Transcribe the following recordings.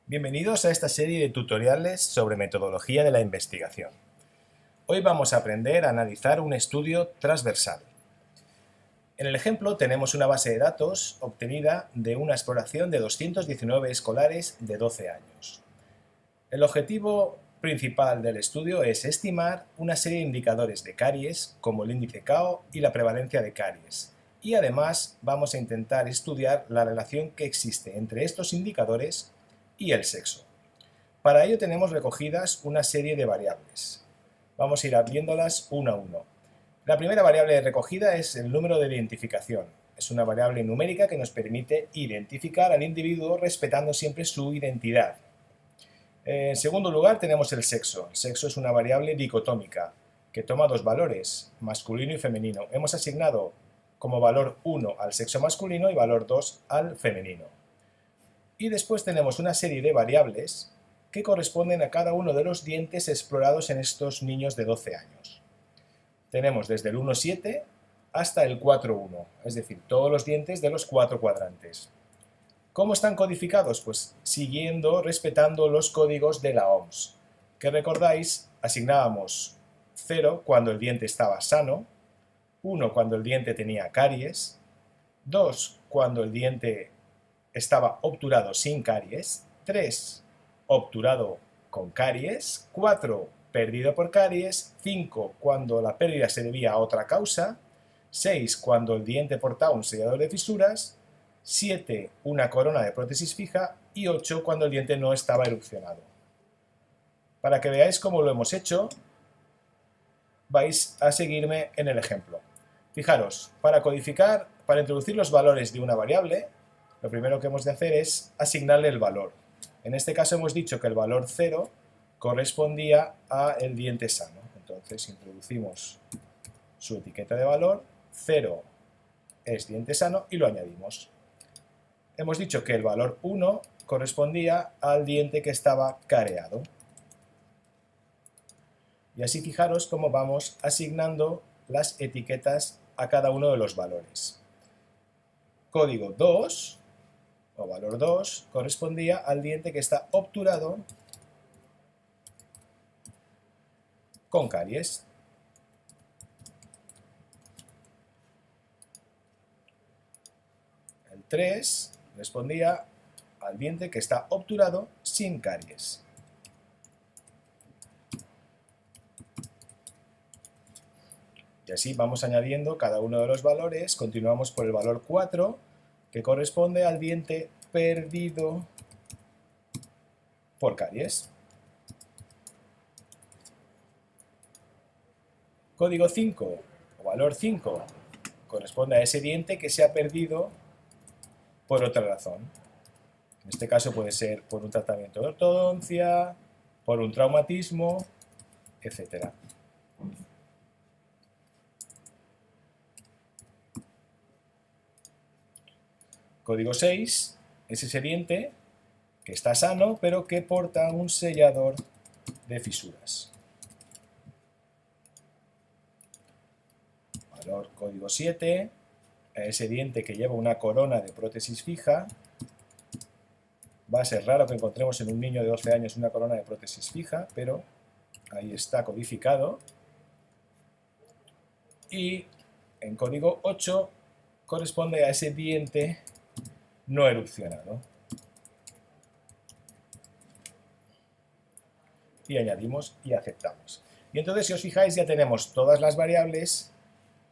Bienvenidos a esta serie de tutoriales sobre metodología de la investigación. Hoy vamos a aprender a analizar un estudio transversal. En el ejemplo tenemos una base de datos obtenida de una exploración de 219 escolares de 12 años. El objetivo principal del estudio es estimar una serie de indicadores de caries, como el índice CAO y la prevalencia de caries. Y además vamos a intentar estudiar la relación que existe entre estos indicadores y el sexo. Para ello tenemos recogidas una serie de variables. Vamos a ir viéndolas uno a uno. La primera variable recogida es el número de identificación. Es una variable numérica que nos permite identificar al individuo respetando siempre su identidad. En segundo lugar tenemos el sexo. El sexo es una variable dicotómica que toma dos valores, masculino y femenino. Hemos asignado como valor 1 al sexo masculino y valor 2 al femenino. Y después tenemos una serie de variables que corresponden a cada uno de los dientes explorados en estos niños de 12 años. Tenemos desde el 1,7 hasta el 4,1, es decir, todos los dientes de los 4 cuadrantes. ¿Cómo están codificados? Pues respetando los códigos de la OMS, que recordáis, asignábamos 0 cuando el diente estaba sano, 1 cuando el diente tenía caries, 2 cuando el diente estaba obturado sin caries, 3 obturado con caries, 4 perdido por caries, 5 cuando la pérdida se debía a otra causa, 6 cuando el diente portaba un sellador de fisuras, 7 una corona de prótesis fija y 8 cuando el diente no estaba erupcionado. Para que veáis cómo lo hemos hecho, vais a seguirme en el ejemplo. Fijaros, para introducir los valores de una variable, lo primero que hemos de hacer es asignarle el valor. En este caso hemos dicho que el valor 0 correspondía al diente sano. Entonces introducimos su etiqueta de valor, 0 es diente sano y lo añadimos. Hemos dicho que el valor 1 correspondía al diente que estaba careado. Y así fijaros cómo vamos asignando las etiquetas a cada uno de los valores. Código 2 o valor 2 correspondía al diente que está obturado con caries. El 3 respondía al diente que está obturado sin caries. Y así vamos añadiendo cada uno de los valores. Continuamos por el valor 4, que corresponde al diente perdido por caries. Código 5 o valor 5 corresponde a ese diente que se ha perdido por otra razón. En este caso puede ser por un tratamiento de ortodoncia, por un traumatismo, etc. Código 6 es ese diente que está sano pero que porta un sellador de fisuras. Valor código 7, ese diente que lleva una corona de prótesis fija. Va a ser raro que encontremos en un niño de 12 años una corona de prótesis fija, pero ahí está codificado. Y en código 8 corresponde a ese diente no erupcionado. Y añadimos y aceptamos. Y entonces, si os fijáis, ya tenemos todas las variables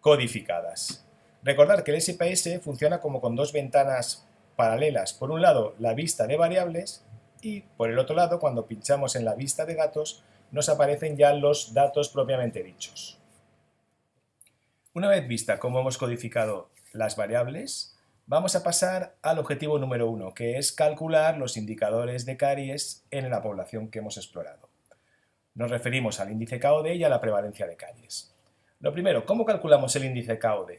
codificadas. Recordad que el SPSS funciona como con dos ventanas paralelas. Por un lado, la vista de variables y por el otro lado, cuando pinchamos en la vista de datos, nos aparecen ya los datos propiamente dichos. Una vez vista cómo hemos codificado las variables, vamos a pasar al objetivo número 1, que es calcular los indicadores de caries en la población que hemos explorado. Nos referimos al índice KOD y a la prevalencia de caries. Lo primero, ¿cómo calculamos el índice KOD?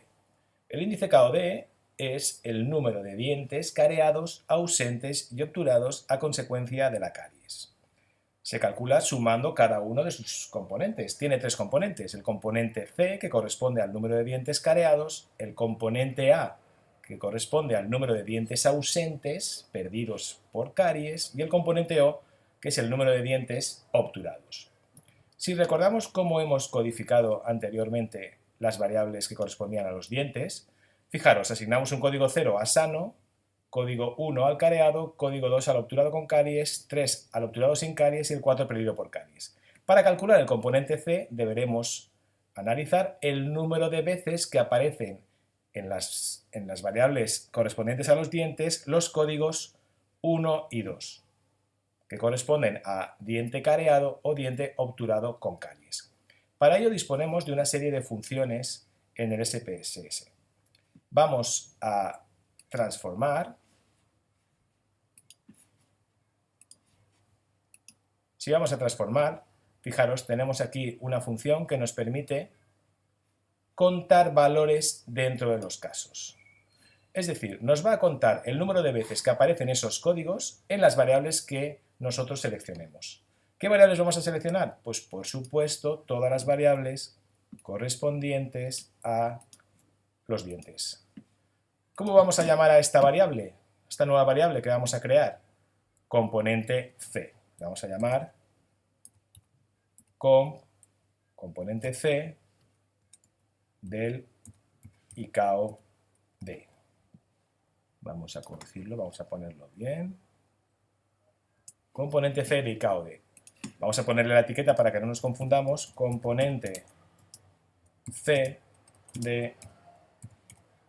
El índice KOD es el número de dientes careados, ausentes y obturados a consecuencia de la caries. Se calcula sumando cada uno de sus componentes. Tiene tres componentes. El componente C, que corresponde al número de dientes careados, el componente A, que corresponde al número de dientes ausentes, perdidos por caries, y el componente O, que es el número de dientes obturados. Si recordamos cómo hemos codificado anteriormente las variables que correspondían a los dientes, fijaros, asignamos un código 0 a sano, código 1 al careado, código 2 al obturado con caries, 3 al obturado sin caries y el 4 perdido por caries. Para calcular el componente C deberemos analizar el número de veces que aparecen en las variables correspondientes a los dientes los códigos 1 y 2, que corresponden a diente careado o diente obturado con caries. Para ello disponemos de una serie de funciones en el SPSS. Vamos a transformar. Si vamos a transformar, fijaros, tenemos aquí una función que nos permite contar valores dentro de los casos. Es decir, nos va a contar el número de veces que aparecen esos códigos en las variables que nosotros seleccionemos. ¿Qué variables vamos a seleccionar? Pues por supuesto todas las variables correspondientes a los dientes. ¿Cómo vamos a llamar a esta variable? Esta nueva variable que vamos a crear. Componente C. Vamos a llamar componente C del ICAO D. Vamos a corregirlo, vamos a ponerlo bien. Componente C del ICAO D. Vamos a ponerle la etiqueta para que no nos confundamos. Componente C de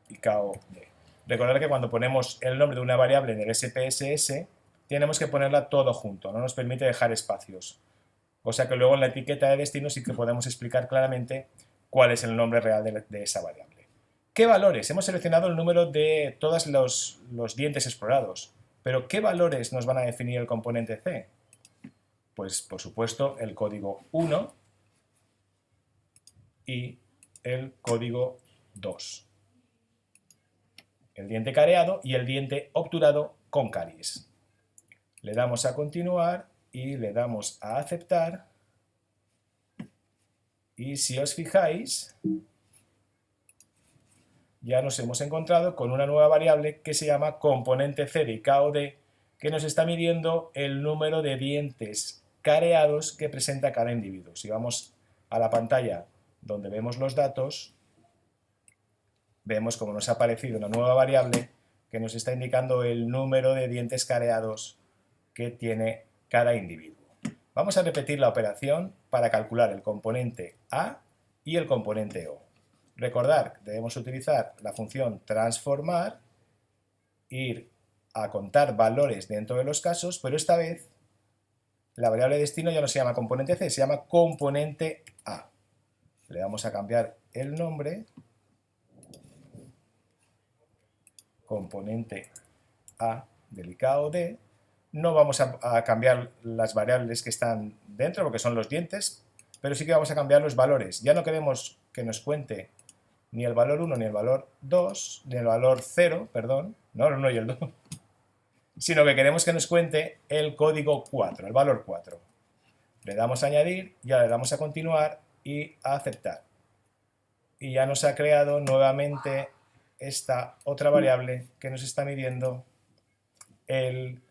ICAO D. Recordad que cuando ponemos el nombre de una variable en el SPSS, tenemos que ponerla todo junto, no nos permite dejar espacios. O sea que luego en la etiqueta de destino sí que podemos explicar claramente cuál es el nombre real de esa variable. ¿Qué valores? Hemos seleccionado el número de todos los dientes explorados, pero ¿qué valores nos van a definir el componente C? Pues por supuesto el código 1 y el código 2. El diente careado y el diente obturado con caries. Le damos a continuar y le damos a aceptar. Y si os fijáis, ya nos hemos encontrado con una nueva variable que se llama componente C de ICAO D, que nos está midiendo el número de dientes careados que presenta cada individuo. Si vamos a la pantalla donde vemos los datos, vemos como nos ha aparecido una nueva variable que nos está indicando el número de dientes careados que tiene cada individuo. Vamos a repetir la operación para calcular el componente A y el componente O. Recordad, debemos utilizar la función transformar, ir a contar valores dentro de los casos, pero esta vez la variable de destino ya no se llama componente C, se llama componente A. Le vamos a cambiar el nombre, componente A del ICAO D. No vamos a cambiar las variables que están dentro, porque son los dientes, pero sí que vamos a cambiar los valores. Ya no queremos que nos cuente ni el valor 1, ni el valor 2, ni el valor 0, perdón, no el 1 y el 2, sino que queremos que nos cuente el código 4, el valor 4. Le damos a añadir, ya le damos a continuar y a aceptar. Y ya nos ha creado nuevamente esta otra variable que nos está midiendo el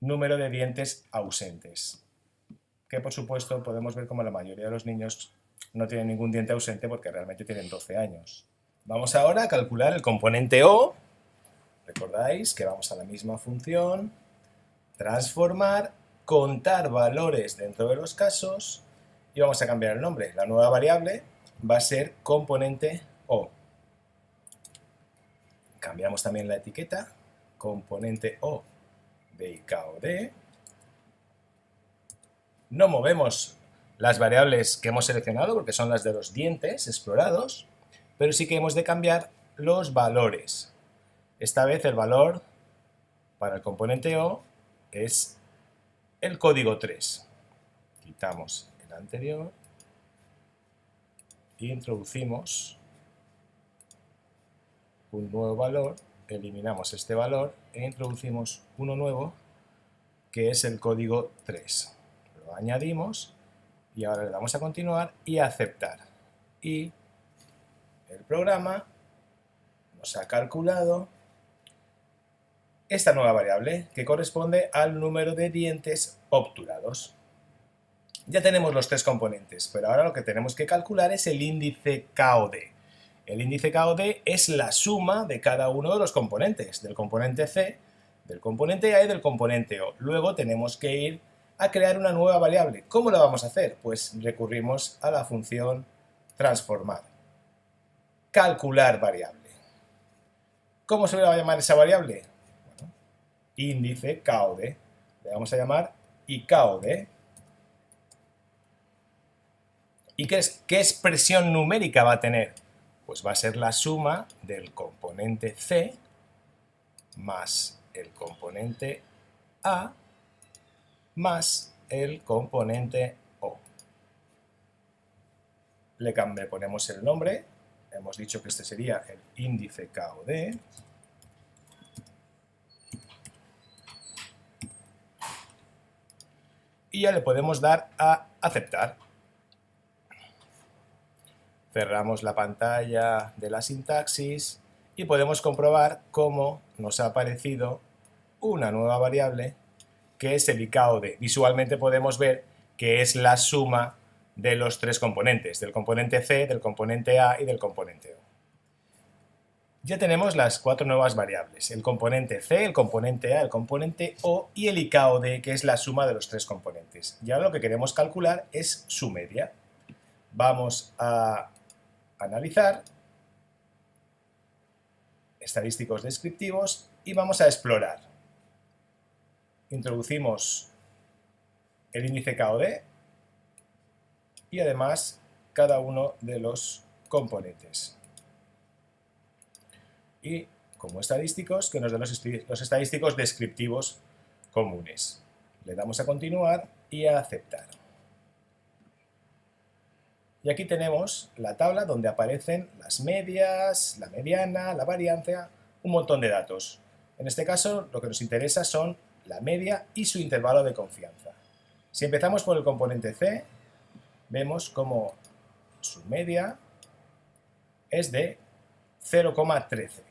número de dientes ausentes, que por supuesto podemos ver como la mayoría de los niños no tienen ningún diente ausente porque realmente tienen 12 años. Vamos ahora a calcular el componente O. Recordáis que vamos a la misma función, transformar, contar valores dentro de los casos y vamos a cambiar el nombre. La nueva variable va a ser componente O. Cambiamos también la etiqueta, componente O de ICAO D. No movemos las variables que hemos seleccionado porque son las de los dientes explorados, pero sí que hemos de cambiar los valores. Esta vez el valor para el componente O es el código 3. Quitamos el anterior e introducimos un nuevo valor, eliminamos este valor e introducimos uno nuevo que es el código 3. Lo añadimos y ahora le damos a continuar y a aceptar. Y el programa nos ha calculado esta nueva variable que corresponde al número de dientes obturados. Ya tenemos los tres componentes, pero ahora lo que tenemos que calcular es el índice KOD. El índice KOD es la suma de cada uno de los componentes, del componente C, del componente A y del componente O. Luego tenemos que ir a crear una nueva variable. ¿Cómo lo vamos a hacer? Pues recurrimos a la función transformar. Calcular variable. ¿Cómo se le va a llamar esa variable? Bueno, índice KOD. Le vamos a llamar IKOD. ¿Y qué expresión numérica va a tener? Pues va a ser la suma del componente C más el componente A más el componente O. Le ponemos el nombre, hemos dicho que este sería el índice KOD. Y ya le podemos dar a aceptar. Cerramos la pantalla de la sintaxis y podemos comprobar cómo nos ha aparecido una nueva variable que es el IKOD. Visualmente podemos ver que es la suma de los tres componentes, del componente C, del componente A y del componente O. Ya tenemos las cuatro nuevas variables, el componente C, el componente A, el componente O y el IKOD, que es la suma de los tres componentes. Y ahora lo que queremos calcular es su media. Vamos a analizar, estadísticos descriptivos y vamos a explorar. Introducimos el índice KOD y además cada uno de los componentes. Y como estadísticos, que nos den los estadísticos descriptivos comunes. Le damos a continuar y a aceptar. Y aquí tenemos la tabla donde aparecen las medias, la mediana, la varianza, un montón de datos. En este caso, lo que nos interesa son la media y su intervalo de confianza. Si empezamos por el componente C, vemos como su media es de 0,13.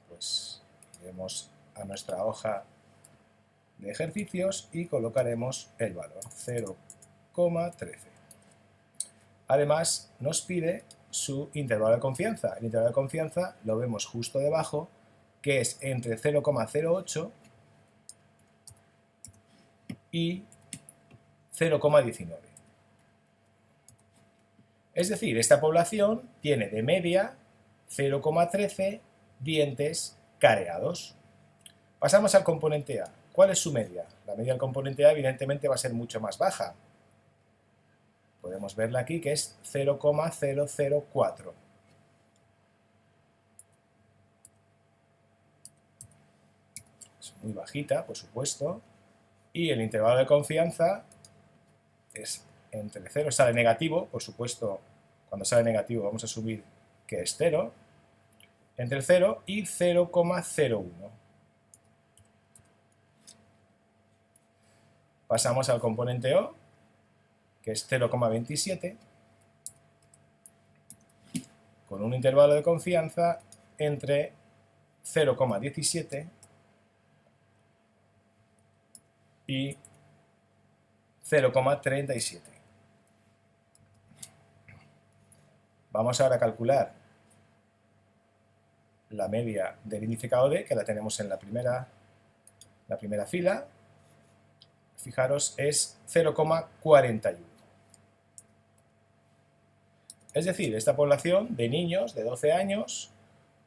Pues iremos a nuestra hoja de ejercicios y colocaremos el valor 0,13. Además, nos pide su intervalo de confianza. El intervalo de confianza lo vemos justo debajo, que es entre 0,08 y 0,19. Es decir, esta población tiene de media 0,13 dientes careados. Pasamos al componente A. ¿Cuál es su media? La media del componente A evidentemente va a ser mucho más baja. Podemos verla aquí, que es 0,004. Es muy bajita, por supuesto. Y el intervalo de confianza es entre 0, sale negativo, por supuesto, cuando sale negativo vamos a asumir que es 0, entre el 0 y 0,01. Pasamos al componente O, que es 0,27, con un intervalo de confianza entre 0,17 y 0,37. Vamos ahora a calcular la media del índice KOD, que la tenemos en la primera fila. Fijaros, es 0,41. Es decir, esta población de niños de 12 años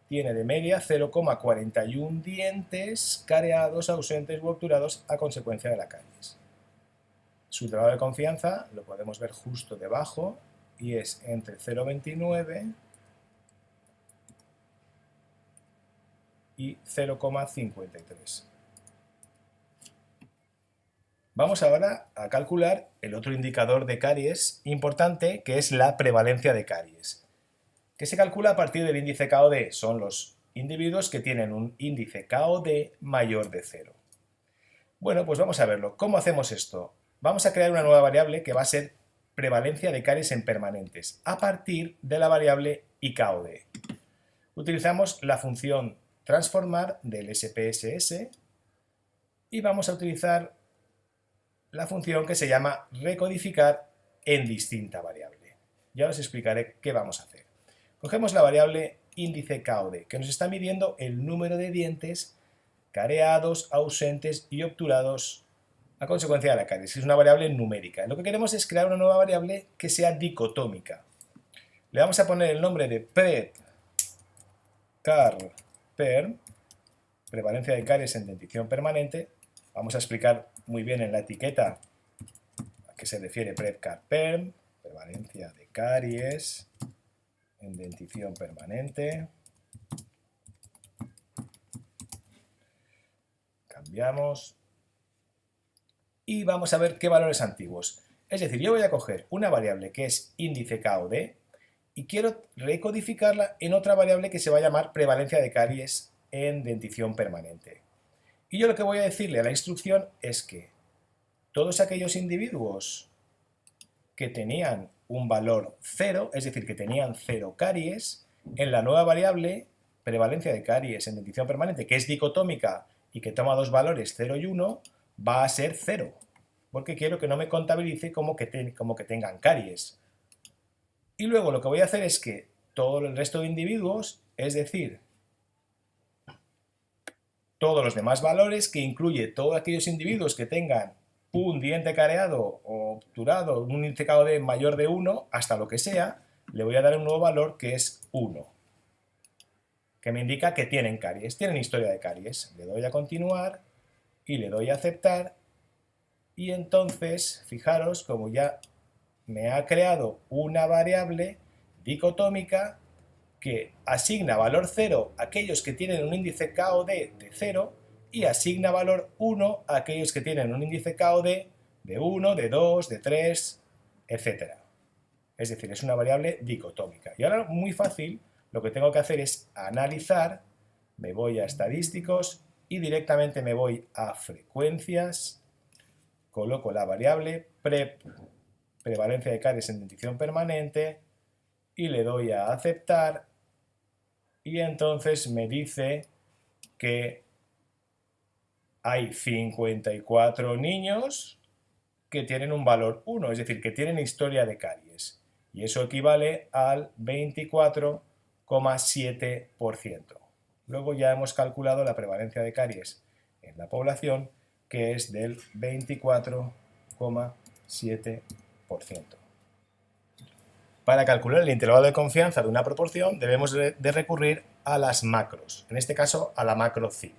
tiene de media 0,41 dientes careados, ausentes u obturados a consecuencia de la caries. Su intervalo de confianza lo podemos ver justo debajo y es entre 0,29 y 0,53. Vamos ahora a calcular el otro indicador de caries importante, que es la prevalencia de caries, que se calcula a partir del índice KOD. Son los individuos que tienen un índice KOD mayor de 0. Bueno, pues vamos a verlo. ¿Cómo hacemos esto? Vamos a crear una nueva variable que va a ser prevalencia de caries en permanentes, a partir de la variable IKOD. Utilizamos la función transformar del SPSS y vamos a utilizar la función que se llama recodificar en distinta variable. Ya os explicaré qué vamos a hacer. Cogemos la variable índice KOD, que nos está midiendo el número de dientes careados, ausentes y obturados a consecuencia de la caries. Es una variable numérica. Lo que queremos es crear una nueva variable que sea dicotómica. Le vamos a poner el nombre de PREP_CAR_PERM, prevalencia de caries en dentición permanente. Vamos a explicar muy bien en la etiqueta a qué se refiere PREP_CAR_PERM, prevalencia de caries en dentición permanente. Cambiamos y vamos a ver qué valores antiguos. Es decir, yo voy a coger una variable que es índice KOD y quiero recodificarla en otra variable que se va a llamar prevalencia de caries en dentición permanente. Y yo lo que voy a decirle a la instrucción es que todos aquellos individuos que tenían un valor 0, es decir, que tenían 0 caries, en la nueva variable prevalencia de caries en dentición permanente, que es dicotómica y que toma dos valores 0 y 1, va a ser 0, porque quiero que no me contabilice como que tengan caries. Y luego lo que voy a hacer es que todo el resto de individuos, es decir, todos los demás valores, que incluye todos aquellos individuos que tengan un diente careado o obturado, un índice KOD mayor de 1, hasta lo que sea, le voy a dar un nuevo valor que es 1, que me indica que tienen caries, tienen historia de caries. Le doy a continuar y le doy a aceptar y entonces, fijaros, como ya me ha creado una variable dicotómica que asigna valor 0 a aquellos que tienen un índice KOD de 0 y asigna valor 1 a aquellos que tienen un índice KOD de 1, de 2, de 3, etc. Es decir, es una variable dicotómica. Y ahora, muy fácil, lo que tengo que hacer es analizar, me voy a estadísticos y directamente me voy a frecuencias, coloco la variable prevalencia de caries en dentición permanente y le doy a aceptar y entonces me dice que hay 54 niños que tienen un valor 1, es decir, que tienen historia de caries. Y eso equivale al 24,7%. Luego ya hemos calculado la prevalencia de caries en la población, que es del 24,7%. Para calcular el intervalo de confianza de una proporción debemos de recurrir a las macros, en este caso a la macro zip.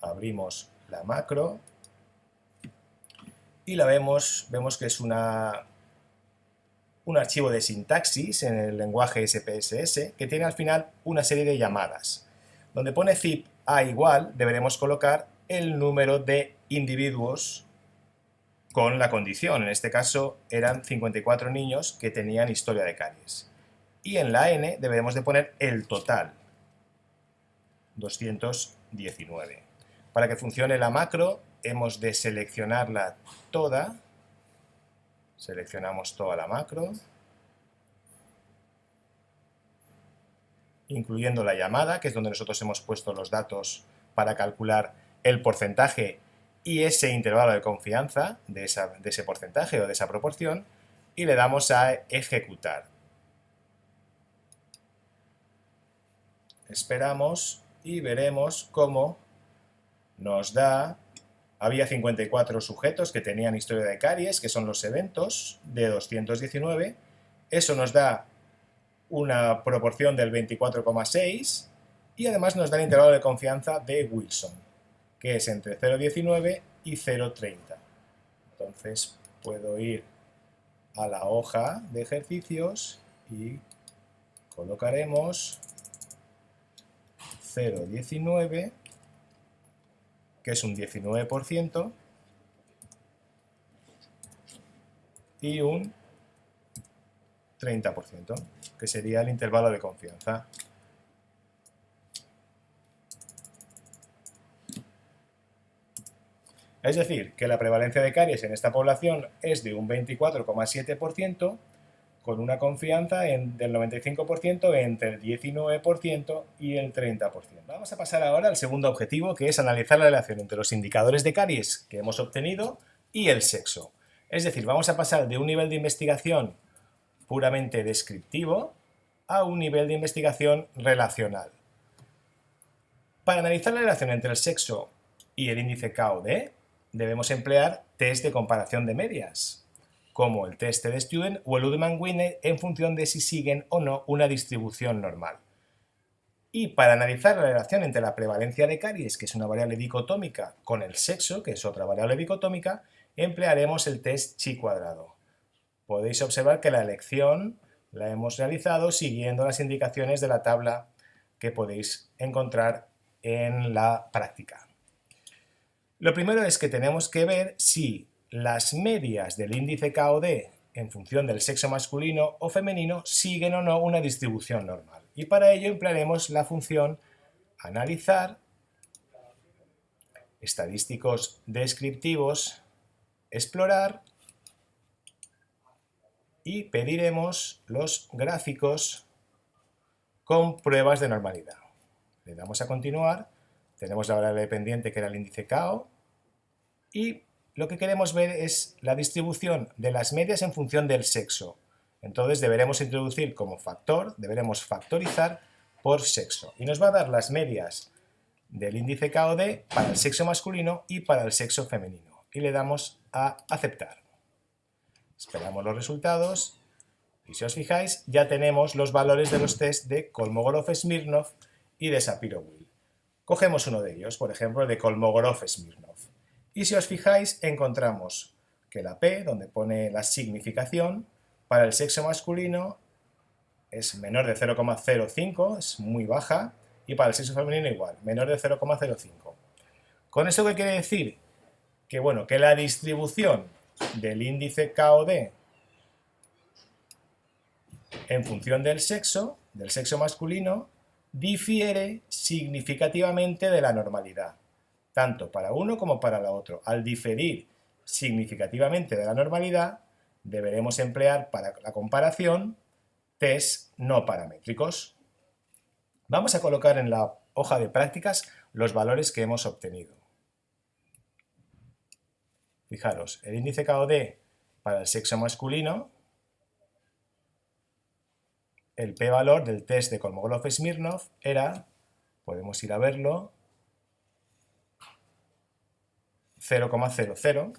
Abrimos la macro y la vemos que es un archivo de sintaxis en el lenguaje SPSS que tiene al final una serie de llamadas. Donde pone zip a igual deberemos colocar el número de individuos con la condición, en este caso eran 54 niños que tenían historia de caries. Y en la n deberemos de poner el total, 219. Para que funcione la macro hemos de seleccionarla toda, seleccionamos toda la macro, incluyendo la llamada, que es donde nosotros hemos puesto los datos para calcular el porcentaje y ese intervalo de confianza de ese porcentaje o de esa proporción, y le damos a ejecutar. Esperamos y veremos cómo nos da, había 54 sujetos que tenían historia de caries, que son los eventos de 219, eso nos da una proporción del 24,6 y además nos da el intervalo de confianza de Wilson, que es entre 0,19 y 0,30. Entonces puedo ir a la hoja de ejercicios y colocaremos 0,19, que es un 19%, y un 30%, que sería el intervalo de confianza. Es decir, que la prevalencia de caries en esta población es de un 24,7%, con una confianza del 95% entre el 19% y el 30%. Vamos a pasar ahora al segundo objetivo, que es analizar la relación entre los indicadores de caries que hemos obtenido y el sexo. Es decir, vamos a pasar de un nivel de investigación puramente descriptivo a un nivel de investigación relacional. Para analizar la relación entre el sexo y el índice KOD, debemos emplear test de comparación de medias, como el test de Student o el Wiedemann-Wiener, en función de si siguen o no una distribución normal. Y para analizar la relación entre la prevalencia de caries, que es una variable dicotómica, con el sexo, que es otra variable dicotómica, emplearemos el test chi-cuadrado. Podéis observar que la elección la hemos realizado siguiendo las indicaciones de la tabla que podéis encontrar en la práctica. Lo primero es que tenemos que ver si las medias del índice KOD en función del sexo masculino o femenino siguen o no una distribución normal. Y para ello emplearemos la función analizar, estadísticos descriptivos, explorar, y pediremos los gráficos con pruebas de normalidad. Le damos a continuar, tenemos la variable dependiente que era el índice KO, y lo que queremos ver es la distribución de las medias en función del sexo. Entonces deberemos introducir como factor, deberemos factorizar por sexo, y nos va a dar las medias del índice KOD para el sexo masculino y para el sexo femenino, y le damos a aceptar. Esperamos los resultados y si os fijáis ya tenemos los valores de los test de Kolmogorov-Smirnov y de Shapiro-Wilk. Cogemos uno de ellos, por ejemplo el de Kolmogorov-Smirnov, y si os fijáis encontramos que la P, donde pone la significación, para el sexo masculino es menor de 0,05, es muy baja, y para el sexo femenino igual, menor de 0,05. ¿Con eso qué quiere decir? Que bueno, que la distribución del índice KOD en función del sexo masculino, difiere significativamente de la normalidad, tanto para uno como para el otro. Al diferir significativamente de la normalidad, deberemos emplear para la comparación test no paramétricos. Vamos a colocar en la hoja de prácticas los valores que hemos obtenido. Fijaros, el índice KOD para el sexo masculino, el p-valor del test de Kolmogorov-Smirnov era, podemos ir a verlo, 0,00.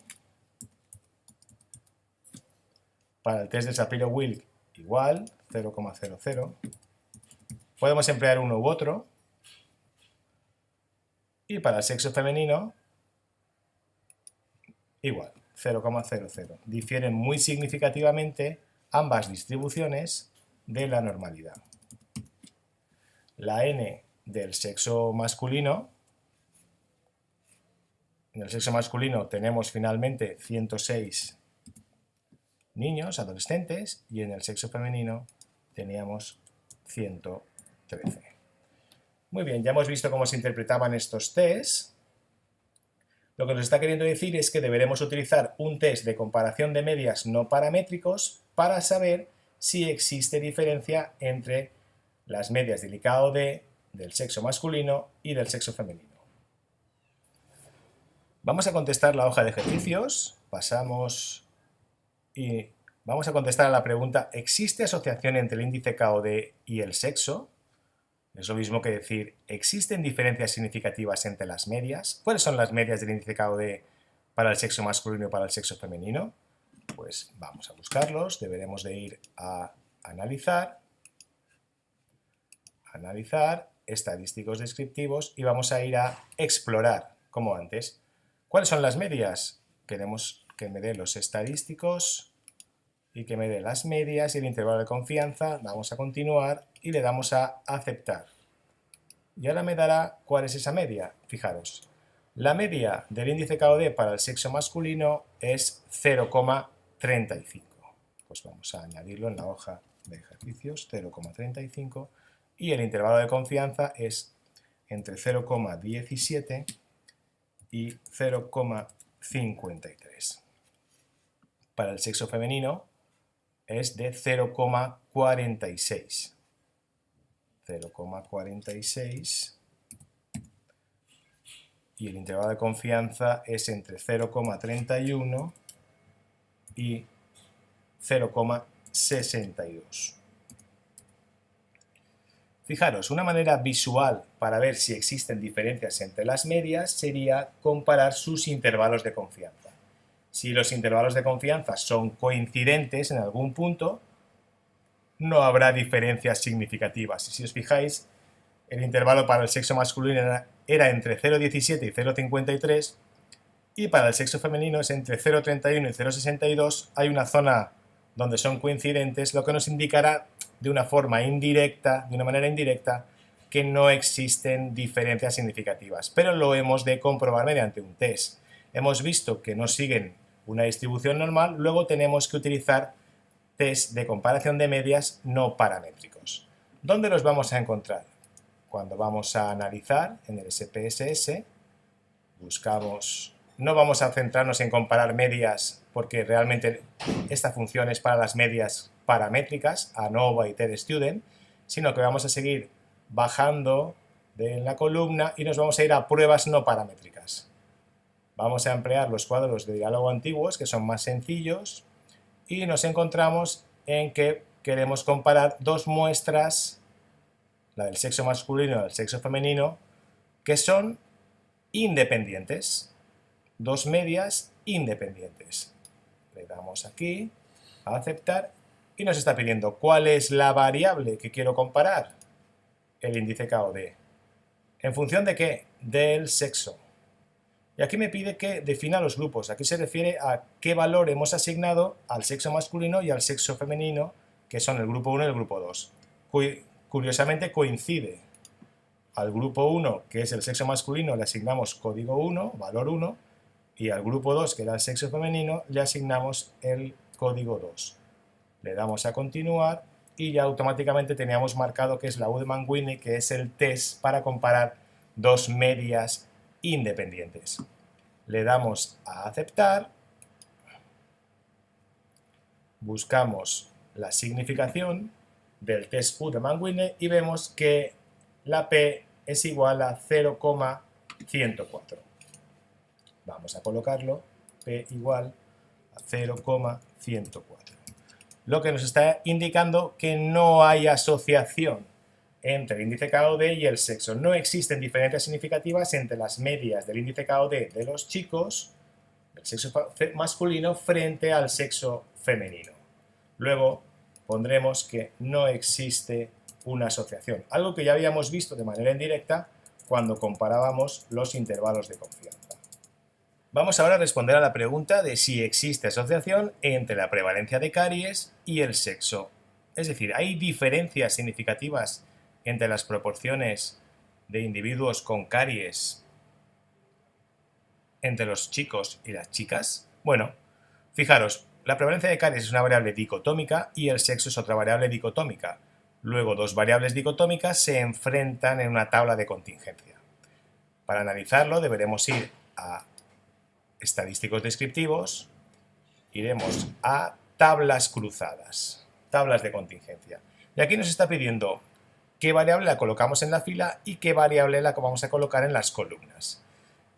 Para el test de Shapiro-Wilk igual, 0,00. Podemos emplear uno u otro. Y para el sexo femenino, igual, 0,00. Difieren muy significativamente ambas distribuciones de la normalidad. La n del sexo masculino, en el sexo masculino tenemos finalmente 106 niños, adolescentes, y en el sexo femenino teníamos 113. Muy bien, ya hemos visto cómo se interpretaban estos tests. Lo que nos está queriendo decir es que deberemos utilizar un test de comparación de medias no paramétricos para saber si existe diferencia entre las medias del KOD del sexo masculino y del sexo femenino. Vamos a contestar la hoja de ejercicios, pasamos y vamos a contestar a la pregunta ¿existe asociación entre el índice KOD y el sexo? Es lo mismo que decir ¿existen diferencias significativas entre las medias? ¿Cuáles son las medias del índice KOD para el sexo masculino y para el sexo femenino? Pues vamos a buscarlos, deberemos de ir a analizar, estadísticos descriptivos y vamos a ir a explorar, como antes. ¿Cuáles son las medias? Queremos que me dé los estadísticos y que me dé las medias y el intervalo de confianza. Vamos a continuar y le damos a aceptar. Y ahora me dará cuál es esa media. Fijaros, la media del índice KOD para el sexo masculino es 0,35. Pues vamos a añadirlo en la hoja de ejercicios, 0,35, y el intervalo de confianza es entre 0,17 y 0,53. Para el sexo femenino, es de 0,46. 0,46 y el intervalo de confianza es entre 0,31 y 0,62. Fijaros, una manera visual para ver si existen diferencias entre las medias sería comparar sus intervalos de confianza. Si los intervalos de confianza son coincidentes en algún punto, no habrá diferencias significativas. Si os fijáis, el intervalo para el sexo masculino era entre 0,17 y 0,53 y para el sexo femenino es entre 0,31 y 0,62. Hay una zona donde son coincidentes, lo que nos indicará de una manera indirecta, que no existen diferencias significativas. Pero lo hemos de comprobar mediante un test. Hemos visto que no siguen una distribución normal, luego tenemos que utilizar test de comparación de medias no paramétricos. ¿Dónde los vamos a encontrar? Cuando vamos a analizar en el SPSS, buscamos. No vamos a centrarnos en comparar medias porque realmente esta función es para las medias paramétricas, ANOVA y TED-Student, sino que vamos a seguir bajando de la columna y nos vamos a ir a pruebas no paramétricas. Vamos a emplear los cuadros de diálogo antiguos, que son más sencillos, y nos encontramos en que queremos comparar dos muestras, la del sexo masculino y la del sexo femenino, que son independientes, dos medias independientes. Le damos aquí a aceptar y nos está pidiendo cuál es la variable que quiero comparar, el índice KOD. ¿En función de qué? Del sexo. Y aquí me pide que defina los grupos. Aquí se refiere a qué valor hemos asignado al sexo masculino y al sexo femenino, que son el grupo 1 y el grupo 2. Curiosamente coincide. Al grupo 1, que es el sexo masculino, le asignamos código 1, valor 1, y al grupo 2, que era el sexo femenino, le asignamos el código 2. Le damos a continuar y ya automáticamente teníamos marcado que es la Udman-Whinney, que es el test para comparar dos medias independientes. Le damos a aceptar, buscamos la significación del test Udman-Whinney y vemos que la P es igual a 0,104. Vamos a colocarlo, P igual a 0,104. Lo que nos está indicando que no hay asociación entre el índice KOD y el sexo. No existen diferencias significativas entre las medias del índice KOD de los chicos, del sexo masculino, frente al sexo femenino. Luego pondremos que no existe una asociación, algo que ya habíamos visto de manera indirecta cuando comparábamos los intervalos de confianza. Vamos ahora a responder a la pregunta de si existe asociación entre la prevalencia de caries y el sexo. Es decir, ¿hay diferencias significativas entre las proporciones de individuos con caries entre los chicos y las chicas? Bueno, fijaros, la prevalencia de caries es una variable dicotómica y el sexo es otra variable dicotómica. Luego, dos variables dicotómicas se enfrentan en una tabla de contingencia. Para analizarlo deberemos ir a estadísticos descriptivos, iremos a tablas cruzadas, tablas de contingencia. Y aquí nos está pidiendo qué variable la colocamos en la fila y qué variable la vamos a colocar en las columnas.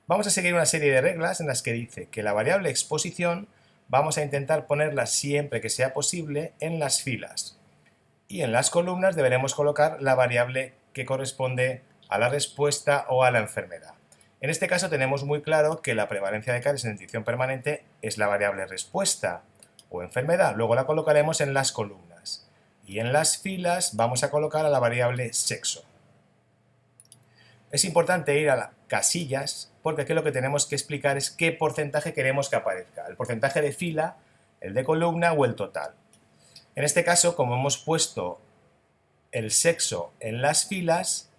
Vamos a seguir una serie de reglas en las que dice que la variable exposición vamos a intentar ponerla siempre que sea posible en las filas. Y en las columnas deberemos colocar la variable que corresponde a la respuesta o a la enfermedad. En este caso tenemos muy claro que la prevalencia de caries en dentición permanente es la variable respuesta o enfermedad. Luego la colocaremos en las columnas. Y en las filas vamos a colocar a la variable sexo. Es importante ir a las casillas porque aquí lo que tenemos que explicar es qué porcentaje queremos que aparezca. El porcentaje de fila, el de columna o el total. En este caso, como hemos puesto el sexo en las filas,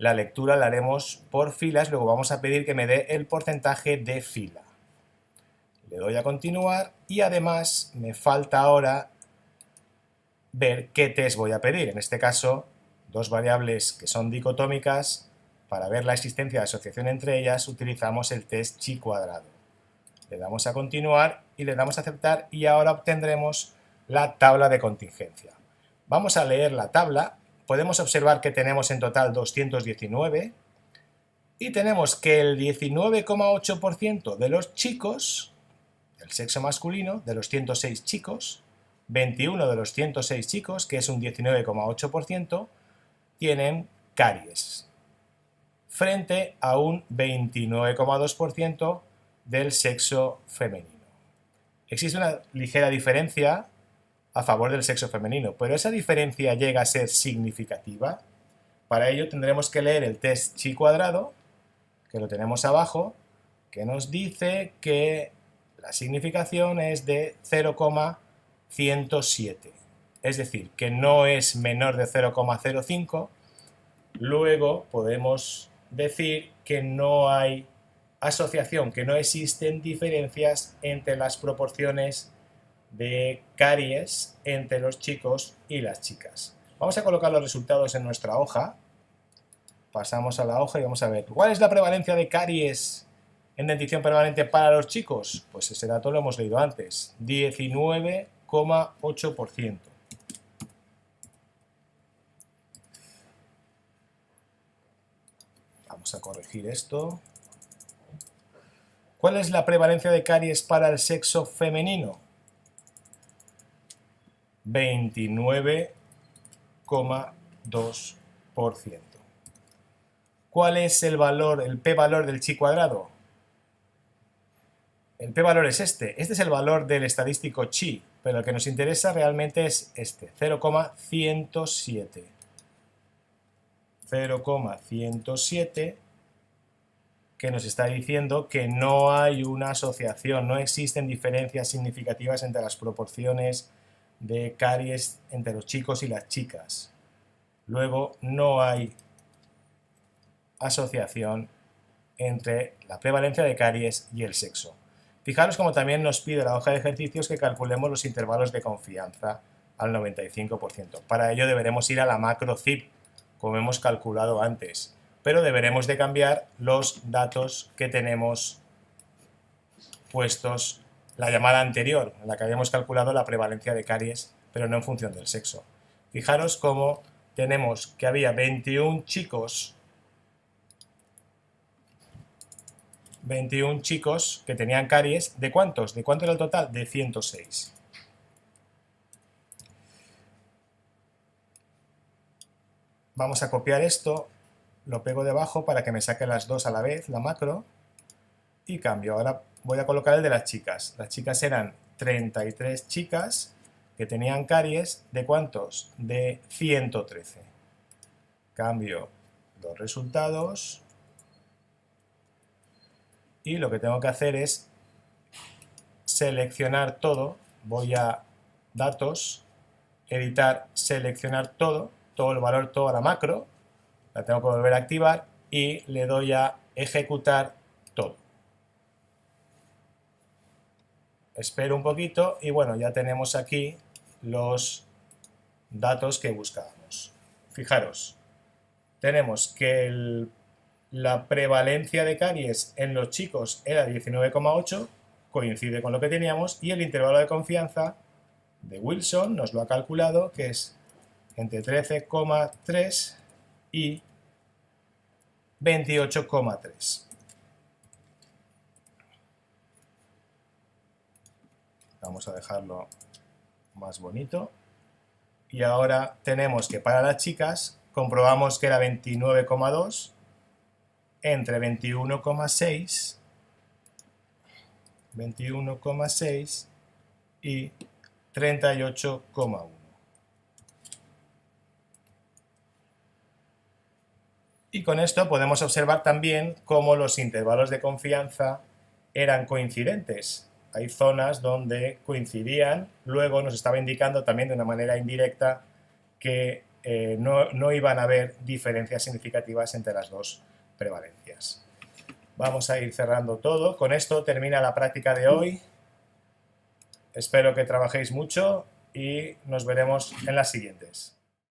la lectura la haremos por filas, luego vamos a pedir que me dé el porcentaje de fila. Le doy a continuar y además me falta ahora ver qué test voy a pedir. En este caso, dos variables que son dicotómicas, para ver la existencia de asociación entre ellas utilizamos el test chi cuadrado. Le damos a continuar y le damos a aceptar y ahora obtendremos la tabla de contingencia. Vamos a leer la tabla. Podemos observar que tenemos en total 219 y tenemos que el 19,8% de los chicos, del sexo masculino, de los 106 chicos, 21 de los 106 chicos, que es un 19,8%, tienen caries, frente a un 29,2% del sexo femenino. Existe una ligera diferencia a favor del sexo femenino, pero esa diferencia llega a ser significativa. Para ello tendremos que leer el test chi cuadrado, que lo tenemos abajo, que nos dice que la significación es de 0,107, es decir, que no es menor de 0,05. Luego podemos decir que no hay asociación, que no existen diferencias entre las proporciones de caries entre los chicos y las chicas. Vamos a colocar los resultados en nuestra hoja. Pasamos a la hoja y vamos a ver ¿cuál es la prevalencia de caries en dentición permanente para los chicos? Pues ese dato lo hemos leído antes, 19,8%. Vamos a corregir esto. ¿Cuál es la prevalencia de caries para el sexo femenino? 29,2%. ¿Cuál es el valor, el p-valor del chi cuadrado? El p-valor es este. Este es el valor del estadístico chi, pero el que nos interesa realmente es este, 0,107. 0,107, que nos está diciendo que no hay una asociación, no existen diferencias significativas entre las proporciones de caries entre los chicos y las chicas. Luego, no hay asociación entre la prevalencia de caries y el sexo. Fijaros como también nos pide la hoja de ejercicios que calculemos los intervalos de confianza al 95%. Para ello deberemos ir a la macro CIP, como hemos calculado antes, pero deberemos de cambiar los datos que tenemos puestos la llamada anterior, en la que habíamos calculado la prevalencia de caries, pero no en función del sexo. Fijaros cómo tenemos que había 21 chicos que tenían caries. ¿De cuántos? ¿De cuánto era el total? De 106. Vamos a copiar esto, lo pego debajo para que me saque las dos a la vez, la macro, y cambio. Ahora voy a colocar el de las chicas. Las chicas eran 33 chicas que tenían caries. ¿De cuántos? De 113. Cambio los resultados y lo que tengo que hacer es seleccionar todo. Voy a datos, editar, seleccionar todo el valor, toda la macro, la tengo que volver a activar y le doy a ejecutar todo. Espero un poquito y bueno, ya tenemos aquí los datos que buscábamos. Fijaros, tenemos que la prevalencia de caries en los chicos era 19,8, coincide con lo que teníamos, y el intervalo de confianza de Wilson nos lo ha calculado, que es entre 13,3 y 28,3. Vamos a dejarlo más bonito. Y ahora tenemos que para las chicas comprobamos que era 29,2 entre 21,6 y 38,1. Y con esto podemos observar también cómo los intervalos de confianza eran coincidentes. Hay zonas donde coincidían, luego nos estaba indicando también de una manera indirecta que no iban a haber diferencias significativas entre las dos prevalencias. Vamos a ir cerrando todo. Con esto termina la práctica de hoy. Espero que trabajéis mucho y nos veremos en las siguientes.